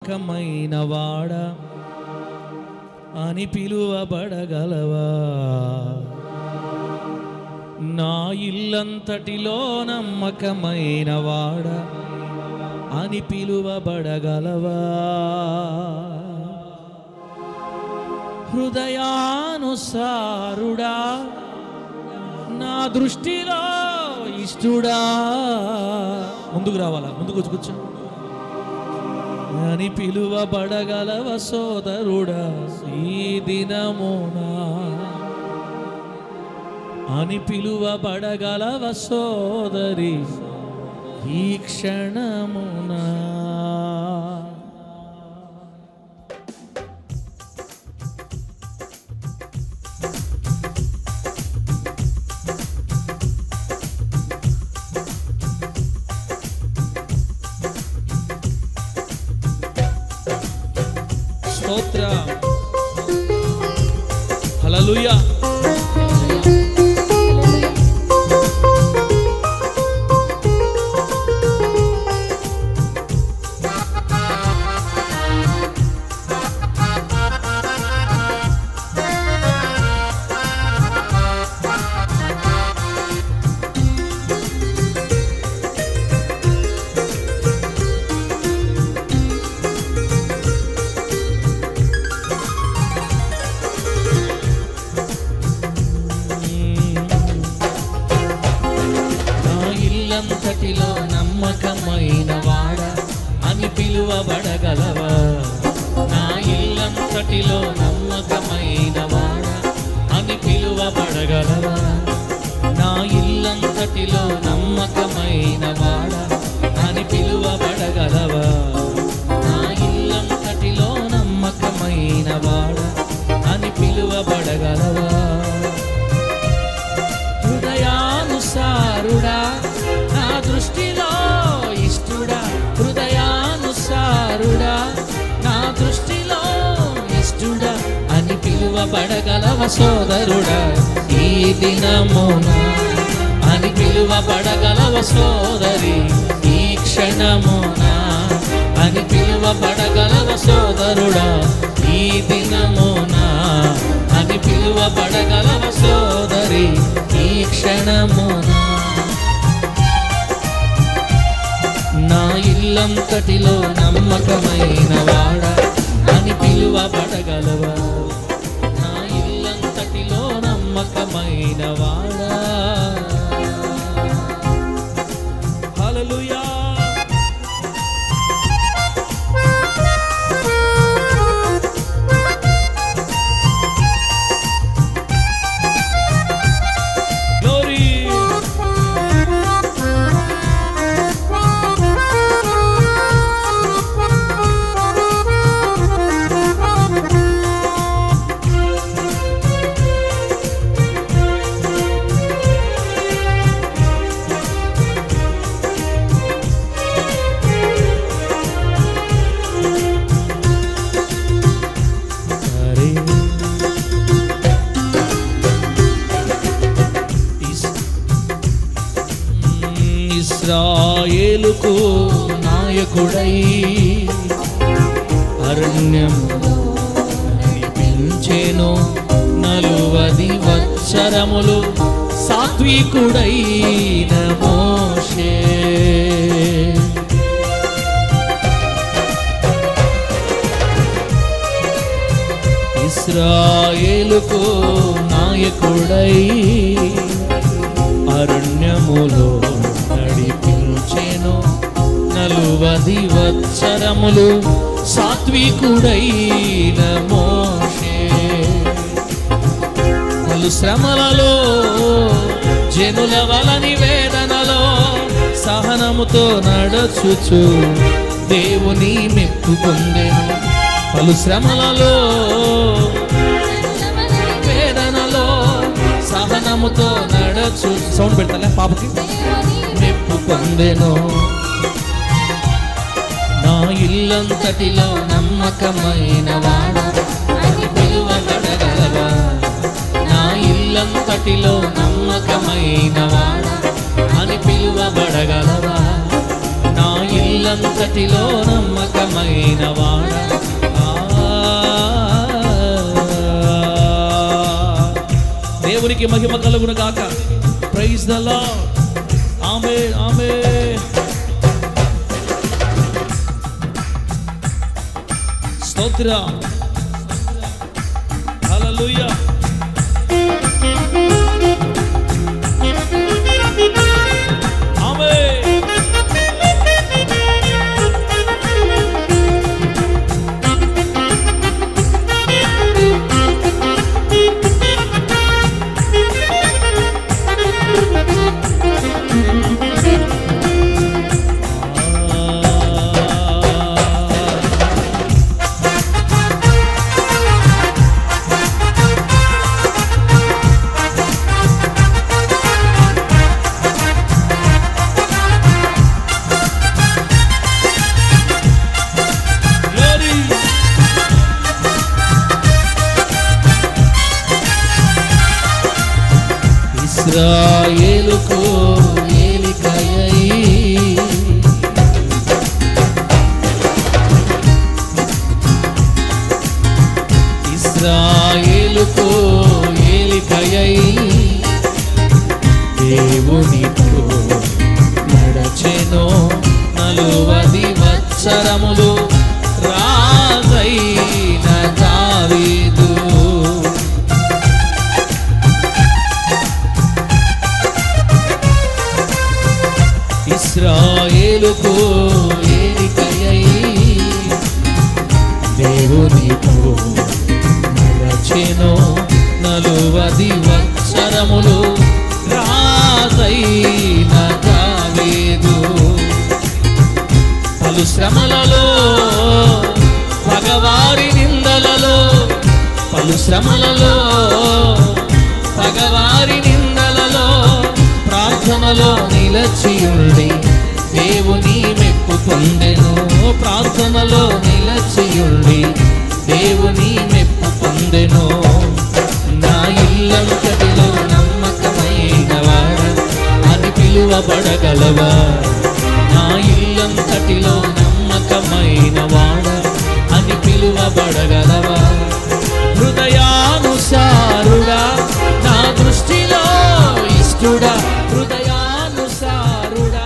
నమ్మకమైన వాడ అని పిలువబడగలవా? నా ఇల్లంతటిలో నమ్మకమైన వాడ అని పిలువబడగలవా? హృదయానుసారుడా, నా దృష్టిలో ఇష్టుడా, ముందుకు రావాలా, ముందుకు వచ్చి కూర్చో అని పిలువబడగలవ సోదరుడా ఈ దినమునా, అని పిలువబడగలవ సోదరి ఈ క్షణమునా. స్తోత్ర, హల్లెలూయా. అంతటిలో నమ్మకమైన వాడ అని పిలువబడగలవా? నా ఇల్లంతటిలో నమ్మకమైన వాడ అని పిలువబడగలవా? నా ఇల్లంతటిలో నమ్మకమైన వాడ అని పిలువబడగలవా? నా ఇల్లంతటిలో నమ్మకమైన వాడ అని పిలువబడగలవా? హృదయానుసారుడా, నా దృష్టిలో ఇష్టుడా, హృదయానుసారుడా, నా దృష్టిలో ఇష్టుడా అని పిలువబడగలవ సోదరుడా ఈ దినమున, అని పిలువబడగలవ సోదరి ఈ క్షణమున, అని పిలువబడగలవ సోదరుడా ఈ దినమున, అని పిలువబడగలవ సోదరి ఈ క్షణమున. నా ఇల్లంతటిలో నమ్మకమైన వాడ అని పిలువబడగలవా? నా ఇల్లంతటిలో నమ్మకమైన వాడ. హల్లెలూయా. ఇశ్రాయేలుకు నాయకుడై అరణ్యములో నడిపించెను 40 సంవత్సరములు సాత్వికుడైన మోషే. ఇశ్రాయేలుకు నాయకుడై అరణ్యములో నడిపించెను 40 సంవత్సరములు సాత్వికుడైన మోషే. పలు శ్రమలలో జనుల వలని వేదనలో సహనముతో నడచుచు దేవుని మెప్పు పొందెను. పలు శ్రమలలో వేదనలో సహనముతో నడచు, సౌండ్ పెడతాలే పాపకి, మెప్పు పొందెను. నా ఇల్లంతటిలో నమ్మకమైన వాడ అని పిలువబడగలవా? నా ఇల్లంతటిలో నమ్మకమైన వాడ అని పిలువబడగలవా? నా ఇల్లంతటిలో నమ్మకమైన వాడ. దేవునికి మహిమ కలుగును గాక. Praise the lord. Amen amen. స్తోత్రం. హల్లెలూయా. ఆమేన్. ఇశ్రాయేలుకు ఏలికయై ఇశ్రాయేలుకు ఏలికయై దేవునితో నడచెను 40 సంవత్సరములు రాజైన దావీదు. ఇశ్రాయేలుకు ఏలికయై దేవునితో నడచెను 40 సంవత్సరములు రాజైన దావీదు. పలు శ్రమలలో పగవారి నిందలలో, పలు శ్రమలలో పగవారి నిందలలో ప్రార్థనలో నిలచియుండి దేవుని మెప్పు పొందెను. ప్రార్థనలో నిలచియుండి దేవుని మెప్పు పొందెను. నా ఇల్లంతటిలో నమ్మకమైన వాడు అని పిలువబడగలవా? నా ఇల్లంతటిలో నమ్మకమైన వాడు అని పిలువబడగలవా? హృదయానుసారుడా, నా దృష్టిలో ఇష్టుడా, హృదయానుసారుడా,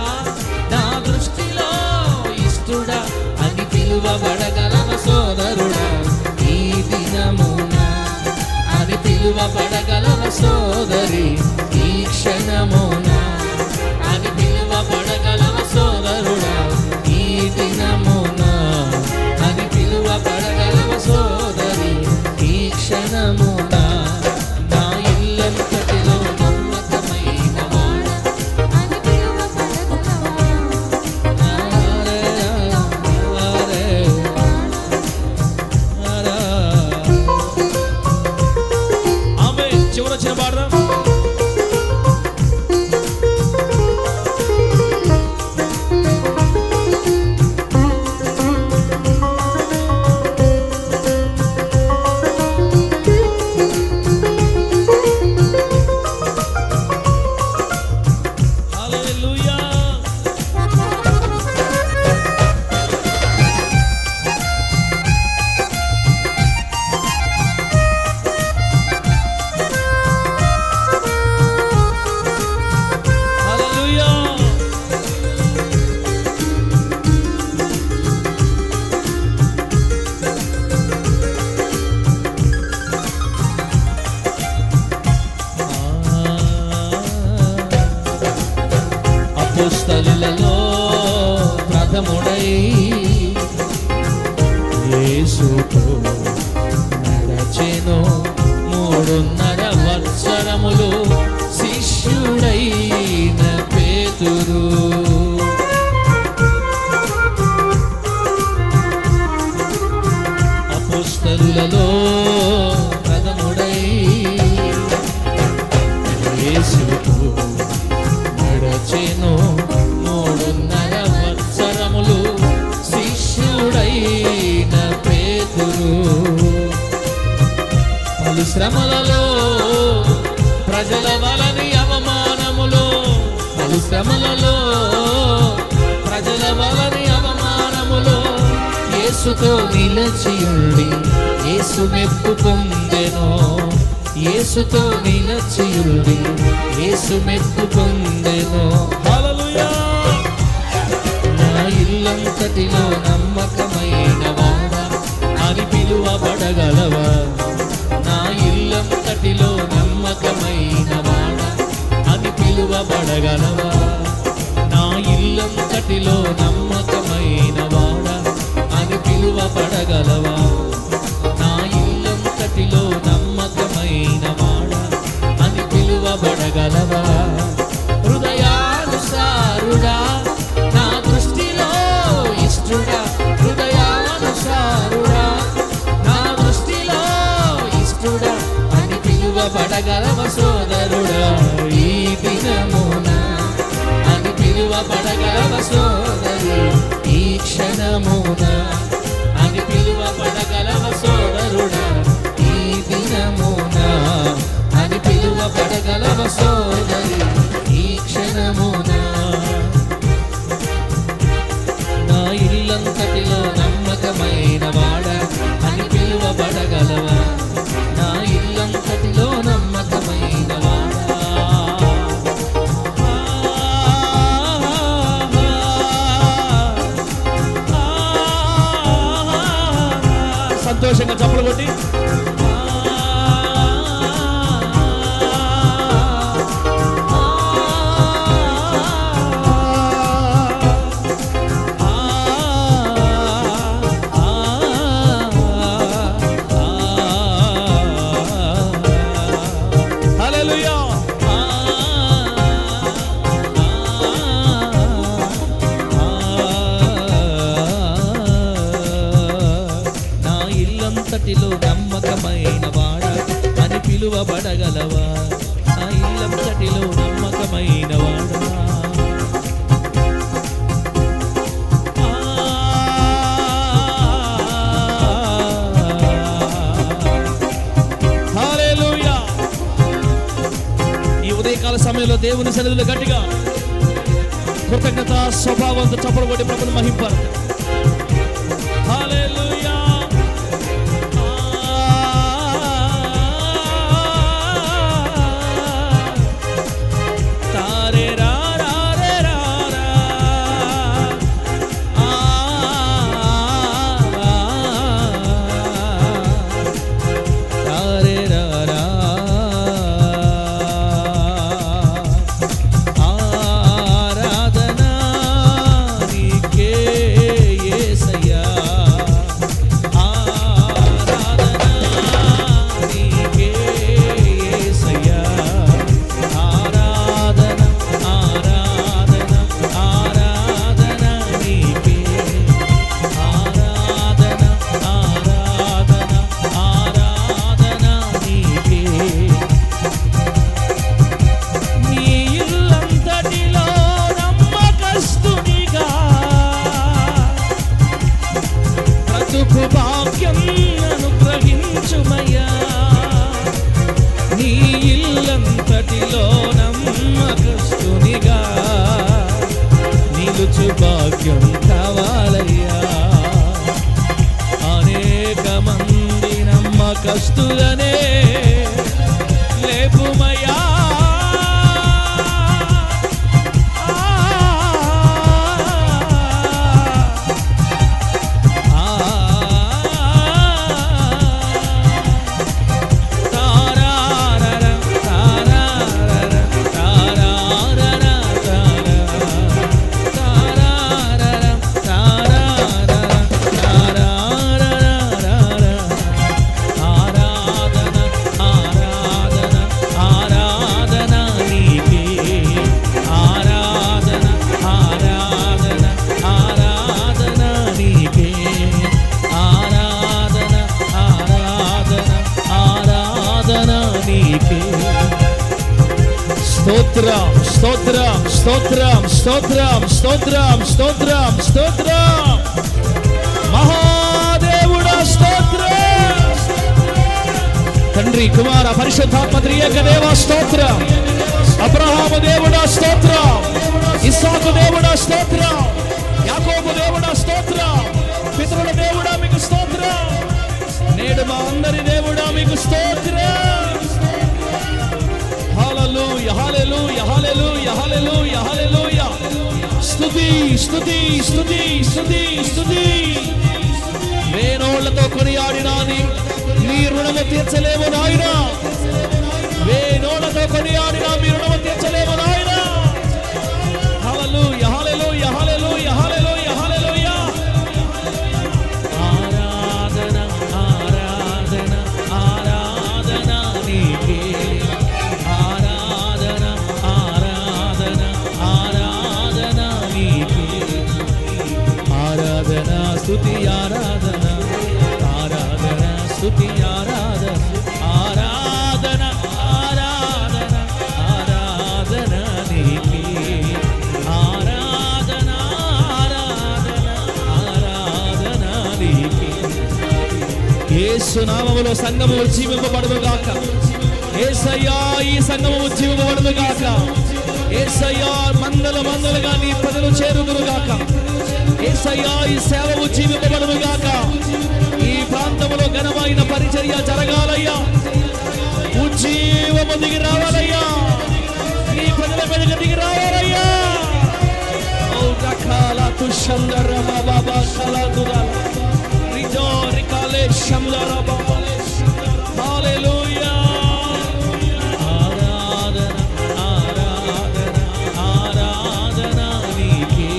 నా దృష్టిలో ఇష్టుడా అని పిలువబడగలవ సోదరుడా ఈ దినమున, అని పిలువబడగలవ సోదరి ఈ క్షణమున, అని పిలువబడగలవ సోదరుడా ఈ దినమున, అని పిలువబడగలవ సోదరి ఈ క్షణమున. నా ఇల్లంతటిలో నమ్మకమైన వాడ అని పిలువబడగలవా? ఆమేన్. చివరి వచ్చిన పాడదాం. హల్లెలూయా. హల్లెలూయా. అపోస్తలులలో ప్రథముడై యేసుతో నడచెను 3.5 సంవత్సరములు శిష్యుడైన పేతురు. అపోస్తలులలో ప్రథముడై యేసుతో నడచెను 3.5 సంవత్సరములు శిష్యుడైన పేతురు. పలు శ్రమలలో ప్రజల వలని అవమానములో, పలు శ్రమలలో ప్రజల వలని అవమానములో యేసుతో నిలచియుండి యేసు మెప్పు పొందెను. యేసుతో నిలచియుండి యేసు మెప్పు పొందెను. హల్లెలూయా. నా ఇల్లంతటిలో నమ్మకమైన వాడా అని పిలువబడగలవా? నా ఇల్లంతటిలో నమ్మకమైన వాడా అని పిలువబడగలవా? నా ఇల్లంతటిలో నమ్మకమైన వాడా అని పిలువబడగలవా? నా ఇల్లంతటిలో నమ్మకమైన వాడా అని పిలువబడగలవా? హృదయానుసారుడా, నా దృష్టిలో ఇష్టుడా, హృదయానుసారుడా, నా దృష్టిలో ఇష్టుడా అని పిలువబడగలవ సోదరుడా? ఈ దినమున అని పిలువబడగలవ సోదరి? ఈ క్షణమున అని పిలువబడగలవ సోదరుడా? ఈ దినమున అని పిలువబడగలవ సోదరి? ఈ క్షణమున నా ఇల్లంతటిలో నమ్మకమైన వాడా అని పిలువబడగలవా? నా ఇల్లంతటిలో నమ్మకమైన వాడా. సంతోషంగా చప్పలు కొట్టి హల్లెలూయా. నా ఇల్లంతటిలో నమ్మకమైన వాడా అని పిలువబడగలవా? నా ఇల్లంతటిలో నమ్మకమైన వాడా. హల్లెలూయా. ఈ ఉదయకాల సమయంలో దేవుని సన్నిధిలో గట్టిగా కృతజ్ఞత స్వభావంతో చప్పలు కొట్టి ప్రభువుని మహింపరు. హల్లెలూయా. తారే రా రా రే రా రా. తారే రా రా. ఆరాధన నీకే యేసయ్యా. ఆరాధన నీకే యేసయ్యా. ఆరాధన ఆరాధన ఆరాధన నీకే. ఆరాధన ఆరాధన ఆరాధన నీకే. నీ ఇల్లంతటిలో నమ్మకస్తునిగా బ్రతుకు భాగ్యం అనుగ్రహించుమయ్యా. నీ ఇల్లంతటిలో నమ్మకస్తునిగా నిలుచు భాగ్యం కావాలయ్యా. అనేక మంది నమ్మకస్తులనే లేపుమయ్యా. స్తోత్రం స్తోత్రం స్తోత్రం స్తోత్రం స్తోత్రం స్తోత్రం స్తోత్రం. మహాదేవుడా స్తోత్రం. తండ్రి కుమార పరిశుద్ధాత్మ త్రియేక దేవ స్తోత్రం. అబ్రహాము దేవుడా స్తోత్రం. ఇస్సాకు దేవుడా స్తోత్రం. యాకోబు దేవుడా స్తోత్రం. పితరుల దేవుడా మా అందరి దేవుడా మీకు స్తోత్రం. హల్లెలూయా హల్లెలూయా హల్లెలూయా హల్లెలూయా హల్లెలూయా. స్తుతి స్తుతి స్తుతి స్తుతి స్తుతి. వేణోళ్లతో కొనియాడినా నీ రుణము తీర్చలేము నాయనా. వేణోళ్లతో కొనియాడినా మీ రుణము తీర్చలేము నాయనా. హల్లెలూయా హల్లెలూయా హల్లెలూయా హల్లెలూయా హల్లెలూయా. ఆరాధన ఆరాధన ఆరాధన నీకే. ఆరాధన ఆరాధన ఆరాధన నీకే. ఆరాధన స్తుతి ఆరాధన ఆరాధన స్తుతి ఆరాధన ఆరాధన ఆరాధన ఆరాధన నీకే. ఆరాధన ఆరాధన ఆరాధన నీకే. యేసు నామములో సంఘము ఉజ్జీవింపబడును గాక. యేసయ్యా ఈ సంఘము ఉజ్జీవింపబడును గాక. యేసయ్యా మందలుగా నీ ప్రజలు చేరుదురు గాక. యేసయ్యా ఈ సేవ ఉజ్జీవింపబడును గాక. ఈ ప్రాంతంలో ఘనమైన పరిచర్య జరగాలయ్యా. ఉజ్జీవము దిగి రావాలయ్యా. నీ ప్రజల మీదకి దిగి రావాలయ్యా. ఓ రకాల తుషందర బాబా కలాదురా రిజో రికాలే శందర బాబా. హల్లెలూయా. ఆరాధన ఆరాధన ఆరాధన నీకే.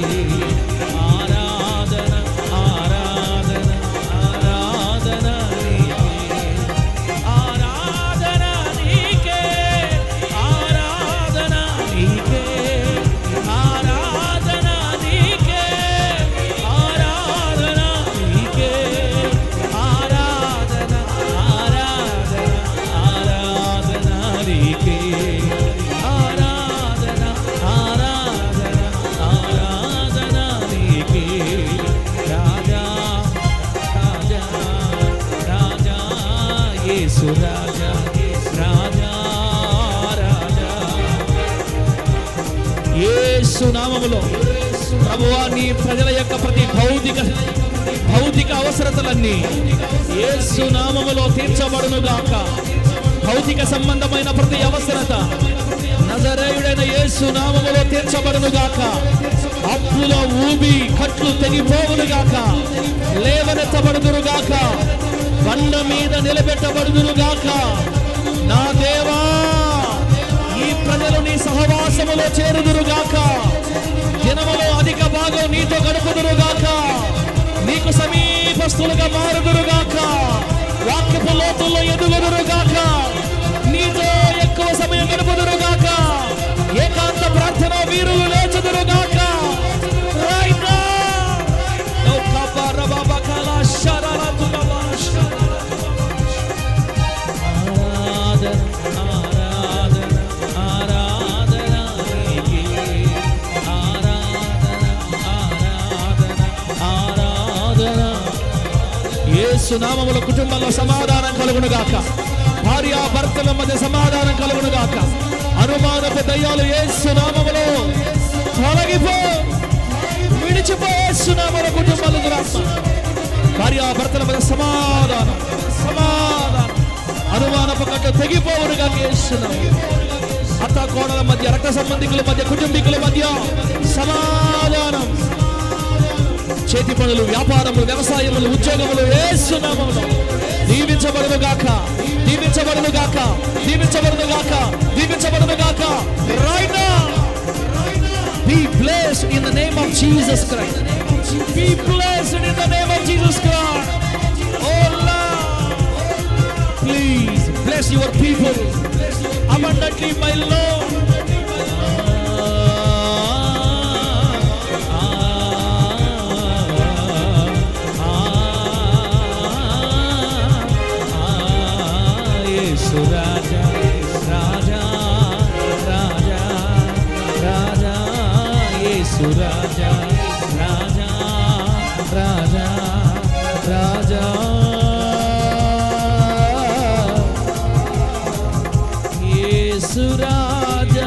ఆరాధన ఆరాధన ఆరాధన నీకే. ఆరాధన నీకే. ఆరాధన నీకే. ఆరాధన నీకే. ఆరాధన నీకే. ఆరాధన ఆరాధన ఆరాధన నీకే. ఆరాధన ఆరాధన ఆరాధన నీకే. రాజా రాజా రాజా యేసు రాజా రాజా రాజా. యేసు నామములో ప్రభువా నీ ప్రజల యొక్క ప్రతి భౌతిక అవసరతలన్నీ యేసు నామములో తీర్చబడును గాక. భౌతిక సంబంధమైన ప్రతి అవసరత నజరేయుడైన యేసు నామములో తీర్చబడును గాక. అప్పుల ఊబి కట్లు తెగిపోవును గాక. లేవనెత్తబడుదురు గాక. బండ మీద నిలబెట్టబడుదురు గాక. నా దేవా ఈ ప్రజలు నీ సహవాసములో చేరుదురు గాక. దినములో అధిక భాగం నీతో గడుపుదురు గాక. నీకు సమీపస్తులుగా మారుదురు గాక. వాక్యపు లోతుల్లో ఎదుగుదురు గాక. నీతో ఎక్కువ సమయం గడుపుదురు గాక. ఏకాంత ప్రార్థన వీరులు లేచుదురు గాక. రైట్ నౌ ఓ కబర బాబా కలా షరల తుబా. ఆరాధన ఆరాధన నీకే. ఆరాధన ఆరాధన ఆరాధన. యేసు నామములో కుటుంబంలో సమాధానం కలుగును గాక. భార్య భర్తల మధ్య సమాధానం కలుగును గాక. అనుమానపు దయ్యాలు యేసు నామములో తొలగిపో, విడిచిపో. యేసు నామములో కుటుంబాలు దురాత్మ భార్య భర్తల మధ్య సమాధానం సమాధానం. అనుమానపు కట్టు తెగిపోవును గాక. యేసు నామములో అత్త కోడల మధ్య, రక్త సంబంధికుల మధ్య, కుటుంబీకుల మధ్య సమాధానం. చేతి పనులు, వ్యాపారములు, వ్యవసాయములు, ఉద్యోగములు యేసు నామములో దీవించబడును గాక. దీవించబడును గాక. దీవించబడును గాక. దీవించబడును గాక. Right now be blessed in the name of Jesus Christ. Be blessed in the name of Jesus Christ. Oh Lord, please bless your people abundantly, my Lord. Yesu Raja Raja Raja Raja. Yesu Raja Raja Raja Raja. Yesu Raja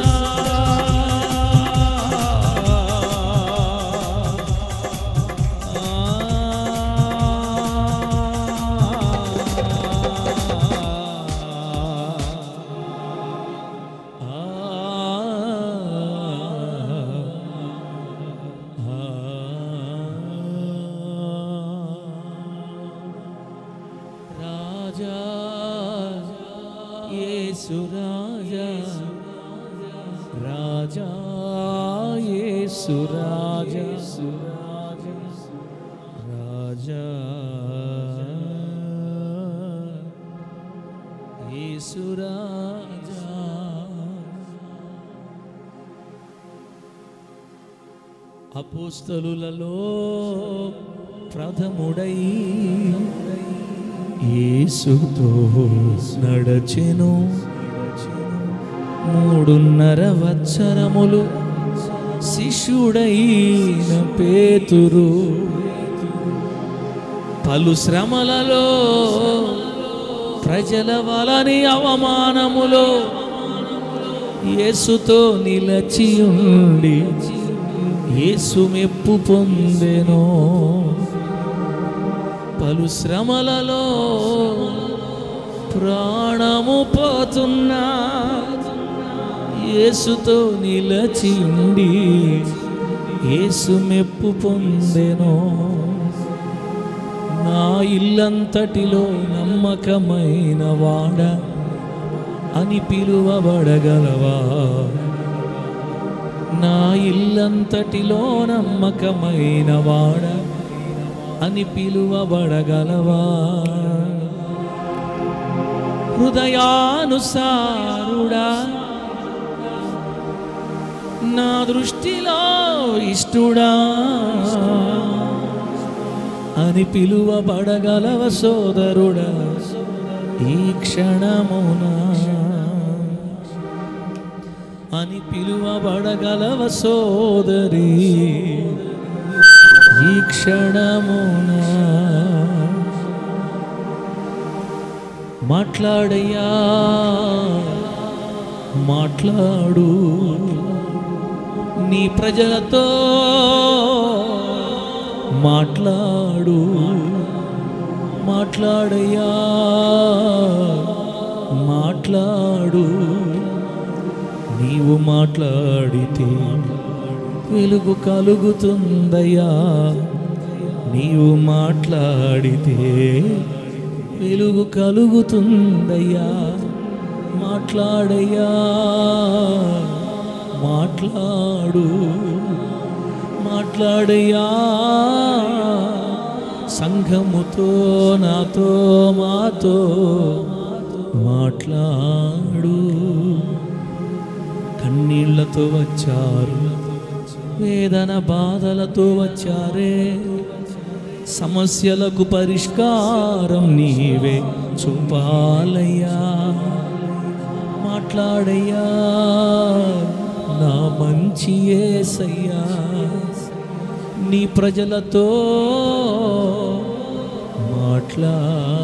రాజా యేసు రాజా రాజా యేసు రాజా రాజా యేసు రాజా. అపోస్తలులలో ప్రథముడై యేసుతో నడచెను 3.5 సంవత్సరములు శిష్యుడైన పేతురు పలు శ్రమలలో ప్రజల వలని అవమానములో యేసుతో నిలచి ఉండి యేసు మెప్పు పొందెను. పలు శ్రమలలో ప్రాణము పోతున్నా యేసుతో నిలచి ఉండి యేసు మెప్పు పొందెను. నా ఇల్లంతటిలో నమ్మకమైన వాడ అని పిలువబడగలవా? నా ఇల్లంతటిలో నమ్మకమైన వాడ అని పిలువబడగలవా? హృదయానుసారుడా నా దృష్టిలో ఇష్టుడా అని పిలువబడగలవ సోదరుడా ఈ క్షణమున అని పిలువబడగలవ సోదరి ఈ క్షణమున. మాట్లాడయ్యా మాట్లాడు నీ ప్రజలతో మాట్లాడు మాట్లాడయ్యా మాట్లాడు. నీవు మాట్లాడితే వెలుగు కలుగుతుందయ్యా. నీవు మాట్లాడితే వెలుగు కలుగుతుందయ్యా. మాట్లాడయ్యా మాట్లాడు మాట్లాడయ్యా. సంఘముతో నాతో మాతో మాట్లాడు. కన్నీళ్లతో వచ్చారు, వేదన బాధలతో వచ్చారే, సమస్యలకు పరిష్కారం నీవే చూపాలయ్యా. మాట్లాడయ్యా నా మంచి యేసయ్యా. నీ ప్రజలతో మాట్లాడు.